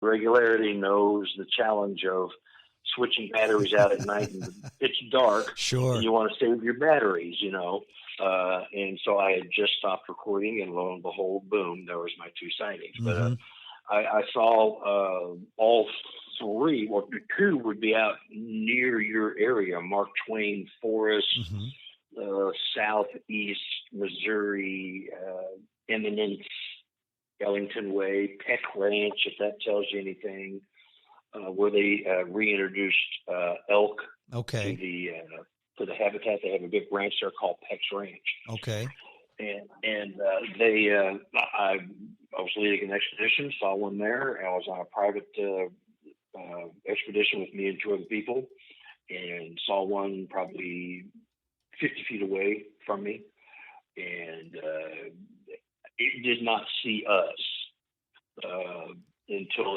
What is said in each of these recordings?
regularity knows the challenge of switching batteries out at night and it's dark. Sure. And you want to save your batteries, you know. And so I had just stopped recording, and lo and behold, boom, there was my 2 sightings. Mm-hmm. But I saw all 3, or 2 would be out near your area, Mark Twain Forest, Southeast Missouri, Eminence, Ellington Way, Peck Ranch, if that tells you anything, where they reintroduced elk to the habitat. They have a big ranch there called Peck's Ranch. Okay. And I was leading an expedition, saw one there. I was on a private expedition with me and 2 other people, and saw one probably 50 feet away from me, and it did not see us until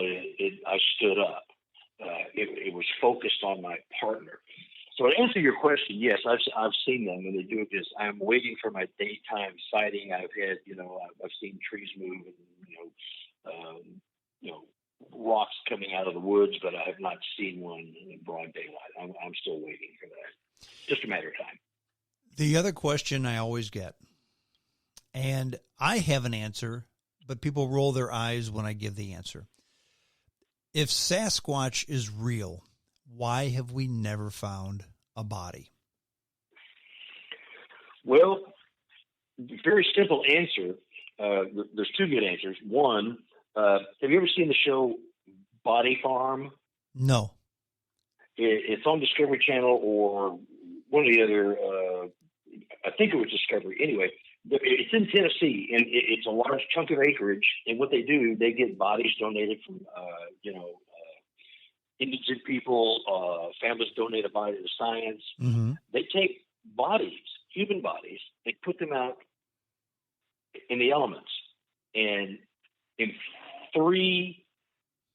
I stood up. It was focused on my partner. So to answer your question, yes, I've seen them, and they do this. I'm waiting for my daytime sighting. I've had, I've seen trees move and, rocks coming out of the woods, but I have not seen one in broad daylight. I'm still waiting for that. Just a matter of time. The other question I always get, and I have an answer, but people roll their eyes when I give the answer. If Sasquatch is real, why have we never found a body? Well, very simple answer. There's 2 good answers. One, have you ever seen the show Body Farm? No. It's on Discovery Channel or one of the other, I think it was Discovery. Anyway, it's in Tennessee, and it's a large chunk of acreage. And what they do, they get bodies donated from, indigent people, families donate a body to science. Mm-hmm. They take bodies, human bodies, they put them out in the elements. And in 3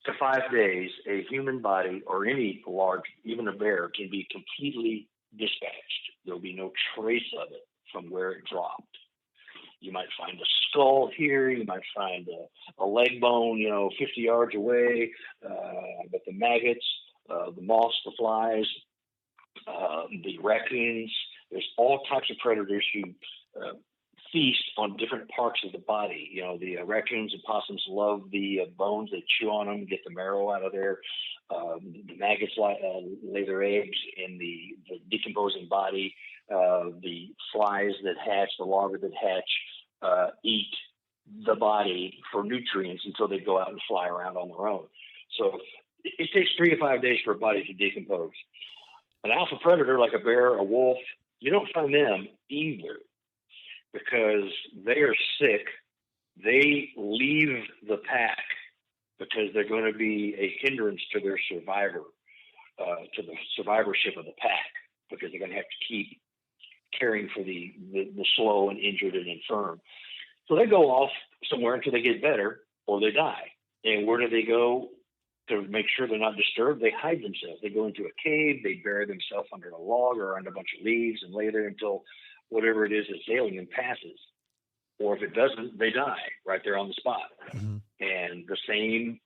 to 5 days, a human body or any large, even a bear, can be completely dispatched. There'll be no trace of it from where it dropped. You might find a skull here. You might find a leg bone, 50 yards away. But the maggots, the moths, the flies, the raccoons, there's all types of predators who feast on different parts of the body. The raccoons and possums love the bones. They chew on them, get the marrow out of there. The maggots lay their eggs in the decomposing body. The flies that hatch, the larvae that hatch, eat the body for nutrients until they go out and fly around on their own. So it takes 3 to 5 days for a body to decompose. An alpha predator like a bear, a wolf, you don't find them either because they are sick. They leave the pack because they're going to be a hindrance to their to the survivorship of the pack, because they're going to have to keep caring for the slow and injured and infirm. So they go off somewhere until they get better or they die. And where do they go to make sure they're not disturbed? They hide themselves. They go into a cave. They bury themselves under a log or under a bunch of leaves and lay there until whatever it is that's ailing them passes. Or if it doesn't, they die right there on the spot. Mm-hmm. And the same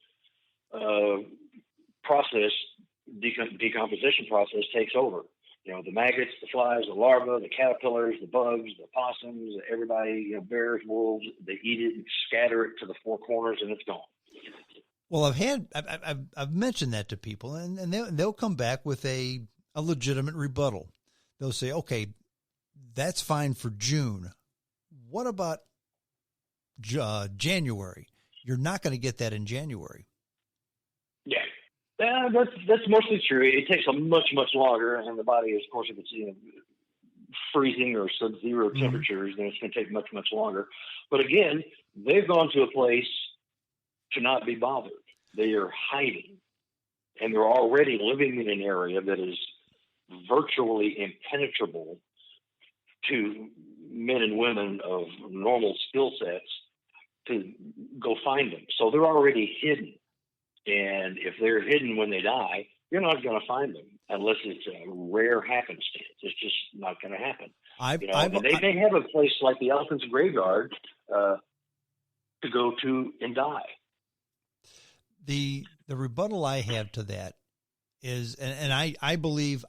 process, decomposition process, takes over. The maggots, the flies, the larvae, the caterpillars, the bugs, the possums, everybody, bears, wolves, they eat it and scatter it to the 4 corners and it's gone. Well, I've mentioned that to people, and they'll come back with a legitimate rebuttal. They'll say, okay, that's fine for June. What about January? You're not going to get that in January. Yeah. That's mostly true. It takes a much longer, and the body, of course, if it's freezing or sub-zero temperatures, then it's going to take much longer. But again, they've gone to a place to not be bothered. They are hiding, and they're already living in an area that is virtually impenetrable to men and women of normal skill sets to go find them. So they're already hidden. And if they're hidden when they die, you're not going to find them unless it's a rare happenstance. It's just not going to happen. They have a place like the Elephant's Graveyard to go to and die. The The rebuttal I have to that is, and I believe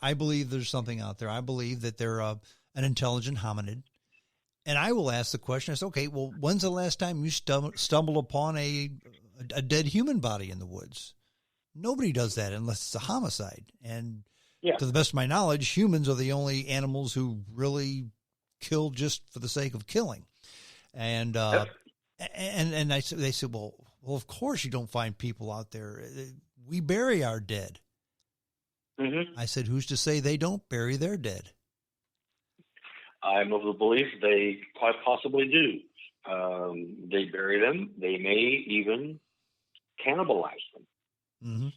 there's something out there. I believe that they're an intelligent hominid. And I will ask the question, I say, okay, well, when's the last time you stumbled upon a dead human body in the woods? Nobody does that unless it's a homicide. And to the best of my knowledge, humans are the only animals who really kill just for the sake of killing. And they said, well, of course you don't find people out there. We bury our dead. Mm-hmm. I said, who's to say they don't bury their dead? I'm of the belief they quite possibly do. They bury them. They may even cannibalize them. Mm-hmm.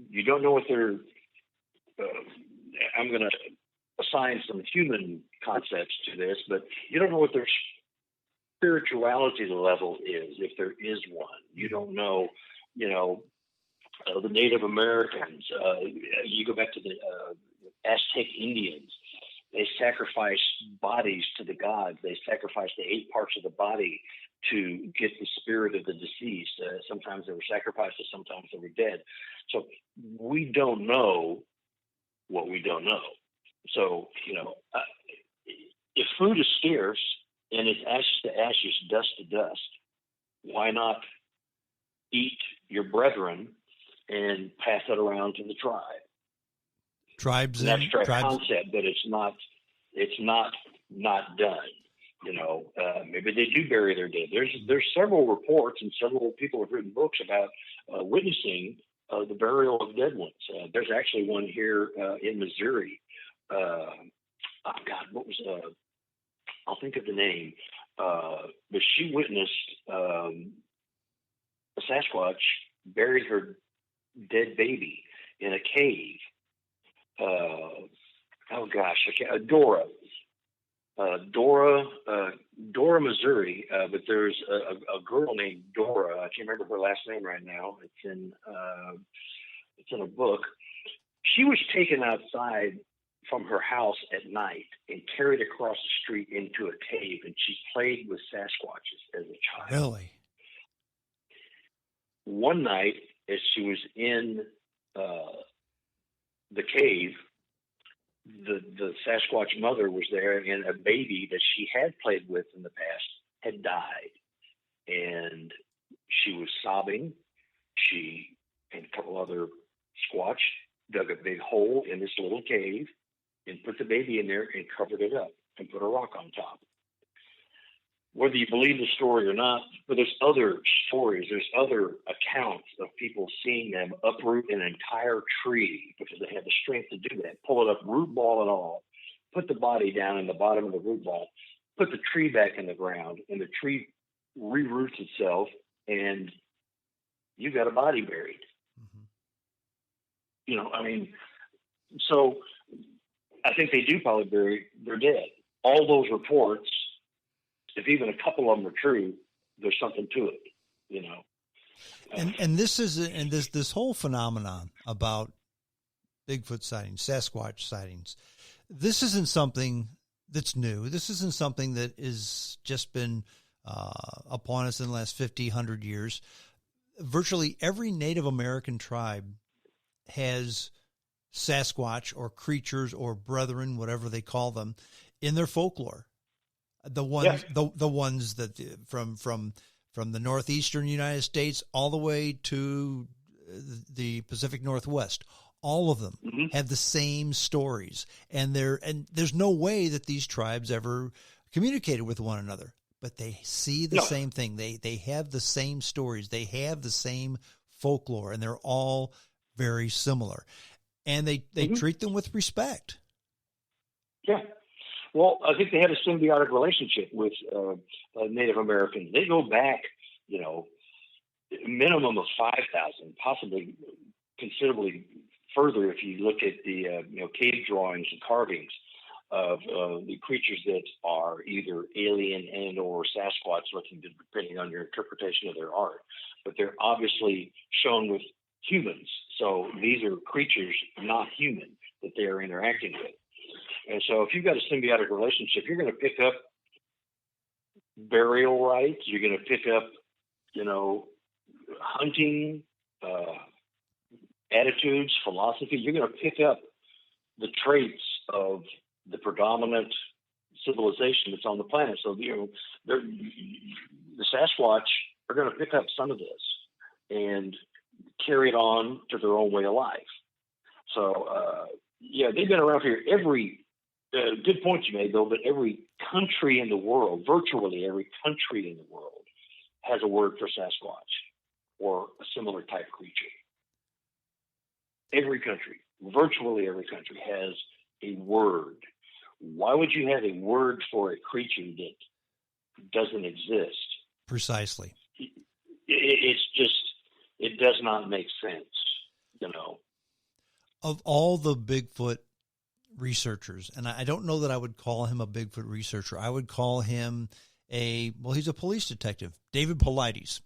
You don't know what they're. I'm going to assign some human concepts to this, but you don't know what their spirituality level is, if there is one. You don't know, the Native Americans. You go back to the Aztec Indians. They sacrificed bodies to the gods. They sacrificed the 8 parts of the body to get the spirit of the deceased. Sometimes they were sacrificed, sometimes they were dead. So we don't know what we don't know. So, if food is scarce and it's ashes to ashes, dust to dust, why not eat your brethren and pass it around to the tribe? Tribes and abstract concept, but it's not done. Maybe they do bury their dead. There's several reports and several people have written books about witnessing the burial of dead ones. There's actually one here in Missouri. What was I'll think of the name. But she witnessed a Sasquatch buried her dead baby in a cave. Dora, Missouri. But there's a girl named Dora. I can't remember her last name right now. It's in a book. She was taken outside from her house at night and carried across the street into a cave, and she played with Sasquatches as a child. Really? One night, as she was in the cave, the Sasquatch mother was there, and a baby that she had played with in the past had died. And she was sobbing. She and a couple other Squatch dug a big hole in this little cave and put the baby in there and covered it up and put a rock on top. Whether you believe the story or not, but there's other stories, there's other accounts of people seeing them uproot an entire tree because they had the strength to do that, pull it up, root ball and all, put the body down in the bottom of the root ball, put the tree back in the ground, and the tree re-roots itself, and you got a body buried. Mm-hmm. So I think they do probably bury their dead. All those reports, if even a couple of them are true, there's something to it, And this whole phenomenon about Bigfoot sightings, Sasquatch sightings, this isn't something that's new. This isn't something that has just been upon us in the last 50, 100 years. Virtually every Native American tribe has Sasquatch or creatures or brethren, whatever they call them, in their folklore. The ones that from the northeastern United States all the way to the Pacific Northwest, all of them have the same stories, and there's no way that these tribes ever communicated with one another, but they see the same thing. They have the same stories. They have the same folklore, and they're all very similar, and they treat them with respect. Yeah. Well, I think they had a symbiotic relationship with Native Americans. They go back, minimum of 5,000, possibly considerably further if you look at the cave drawings and carvings of the creatures that are either alien and or Sasquatch looking, depending on your interpretation of their art. But they're obviously shown with humans. So these are creatures not human that they are interacting with. And so if you've got a symbiotic relationship, you're going to pick up burial rites. You're going to pick up, hunting, attitudes, philosophy. You're going to pick up the traits of the predominant civilization that's on the planet. So, the Sasquatch are going to pick up some of this and carry it on to their own way of life. So, they've been around here. Good point you made, though, but every country in the world, virtually every country in the world, has a word for Sasquatch or a similar type creature. Every country, virtually every country, has a word. Why would you have a word for a creature that doesn't exist? Precisely. It does not make sense, Of all the Bigfoot researchers, and I don't know that I would call him a Bigfoot researcher. I would call him he's a police detective, David Politis.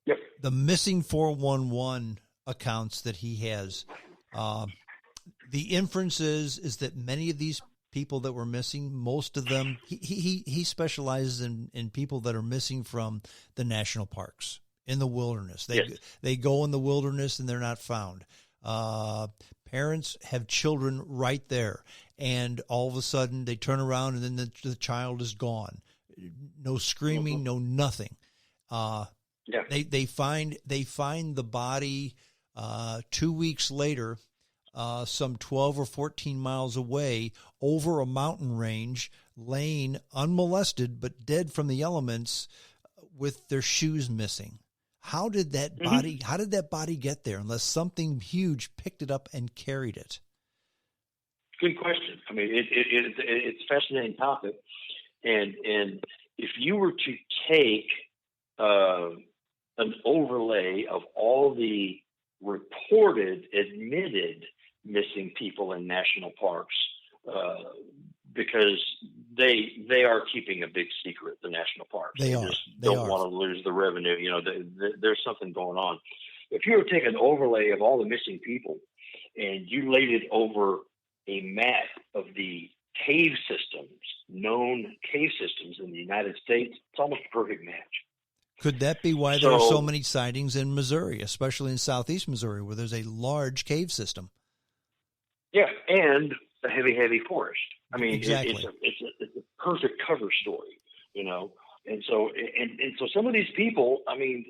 Yep. The missing 411 accounts that he has, the inference is that many of these people that were missing, most of them, he specializes in people that are missing from the national parks, in the wilderness. They go in the wilderness and they're not found. Parents have children right there, and all of a sudden they turn around and then the child is gone. No screaming, no nothing. They find the body 2 weeks later, some 12 or 14 miles away, over a mountain range, laying unmolested but dead from the elements, with their shoes missing. How did that body get there unless something huge picked it up and carried it? Good question. I mean, it's a fascinating topic, and if you were to take an overlay of all the reported, admitted missing people in national parks, because they are keeping a big secret, the national parks. They don't want to lose the revenue. There's something going on. If you were to take an overlay of all the missing people and you laid it over a map of the cave systems, known cave systems in the United States, it's almost a perfect match. Could that be why there are so many sightings in Missouri, especially in southeast Missouri, where there's a large cave system? Yeah, and a heavy forest. I mean, exactly. It's a perfect cover story, And so some of these people, I mean,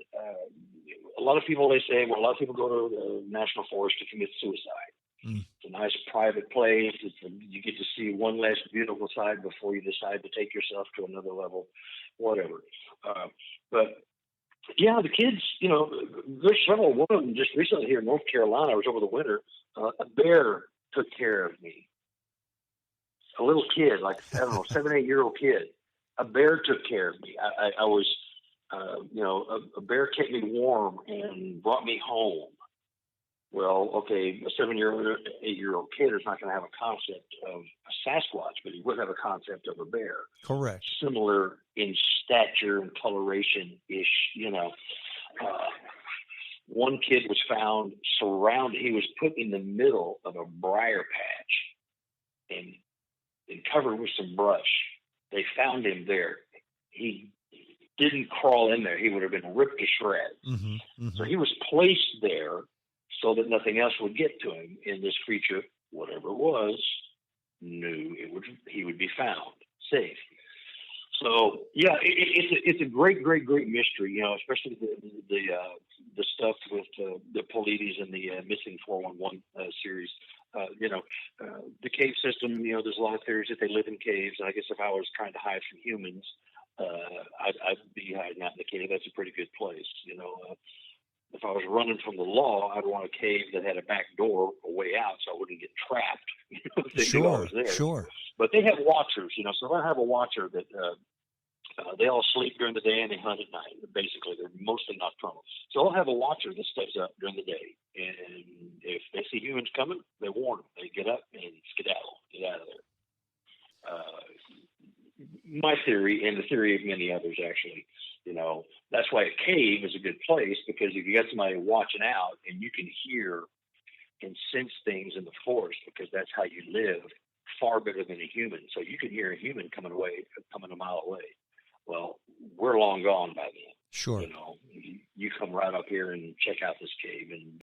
a lot of people, they say, well, a lot of people go to the national forest to commit suicide. It's a nice private place. You get to see one last beautiful side before you decide to take yourself to another level, whatever. But yeah, the kids, there's several. One of them just recently here in North Carolina, I was over the winter. A bear took care of me. A little kid, like, I don't know, 7, 8-year-old kid. A bear took care of me. I was, a bear kept me warm and brought me home. Well, okay, a 7-year-old, 8-year-old kid is not going to have a concept of a Sasquatch, but he would have a concept of a bear. Correct. Similar in stature and coloration-ish, one kid was found surrounded. He was put in the middle of a briar patch and covered with some brush. They found him there. He didn't crawl in there. He would have been ripped to shreds. Mm-hmm, mm-hmm. So he was placed there so that nothing else would get to him. And this creature, whatever it was, knew he would be found safe. So yeah, it's a great mystery, especially the stuff with the Politis and the missing 411 series. The cave system, there's a lot of theories that they live in caves. And I guess if I was trying to hide from humans, I'd be hiding out in the cave. That's a pretty good place, If I was running from the law, I'd want a cave that had a back door, a way out, so I wouldn't get trapped. If they knew I was there. Sure. But they have watchers, so they'll have a watcher that they all sleep during the day and they hunt at night. Basically, they're mostly nocturnal. So they'll have a watcher that stays up during the day, and if they see humans coming, they warn them. They get up and skedaddle, get out of there. My theory, and the theory of many others, actually, that's why a cave is a good place, because if you got somebody watching out and you can hear and sense things in the forest, because that's how you live, far better than a human. So you can hear a human coming a mile away. Well, we're long gone by then. Sure. You know, you come right up here and check out this cave and